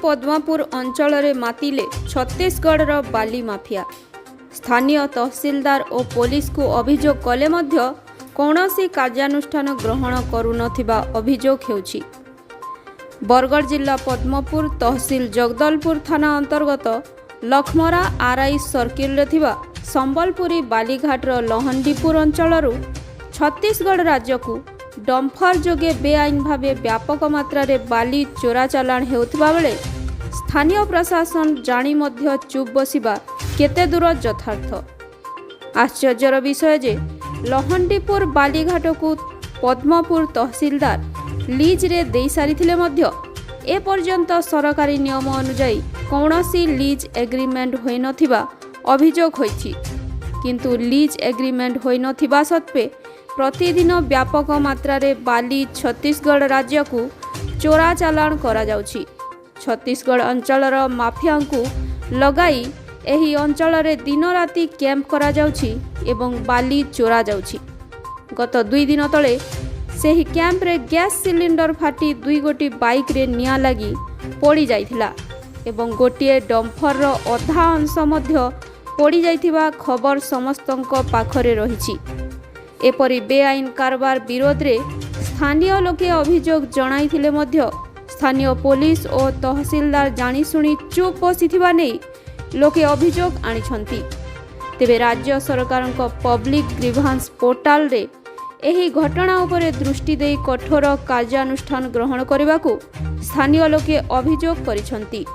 पद्मापुर अंचल मातिले छत्तीसगढ़ बाली माफिया। स्थानीय तहसीलदार और पुलिस को अभियोग कले मध्य कौनसी कार्यानुष्ठान ग्रहण करुनथिबा अभियोग हेउछि। बरगड़ जिला पद्मपुर तहसील जगदलपुर थाना अंतर्गत लखमरा आरआई सर्किल रे थिबा संबलपुरी बालीघाटर लहंडीपुर अंचल छत्तीसगढ़ राज्य को डम्फर जोगे बेआईन भावे व्यापक मात्रा रे बाली चोरा चालाण हेउथिबा बेले स्थानीय प्रशासन जानी मध्य चुप बसिबा केते दूर यथार्थ। आश्चर्यर विषय जे लहंडीपुर बालीघाट को पद्मपुर तहसीलदार लीज रे देई सारिथिले मध्य ए पर्यंत सरकारी नियम अनुसार कौनसी लीज एग्रीमेंट होई नथिबा अभियोग होइछि। किंतु लीज एग्रीमेंट होई नथिबा सत्वे प्रतिदिन व्यापक मात्रा रे बाली छत्तीसगढ़ राज्य को चोरा चालाण करा जाउछि। छत्तीसगढ़ अंचलर माफिया को लगाई एही अंचल रे दिन राति कैंप करा जाउछि एवं बाली चोरा जाउछि। गत 2 दिन तले सेही कैंप रे गैस सिलिंडर फाटी 2 गोटी बाइक रे निया लगी पड़ी जाइथिला एवं गोटिए डम्फर रो अधा अंश मध्य पड़ी जाइथिबा खबर समस्तंक पाखरे रहिछि। एपरि बेआईन कारबार विरोध रे स्थानीय लोके अभियोग जणाइथिले मध्य स्थानीय पुलिस और तहसीलदार जानीशुणी चुप बसिथिबा नै लोके अभियोग आनिछंती। तेबे राज्य सरकार पब्लिक ग्रीवांस पोर्टाल रे एही घटना उपरे दृष्टि देई कठोर कार्यानुष्ठान ग्रहण करबाकू स्थानीय लोके अभियोग करिछंती।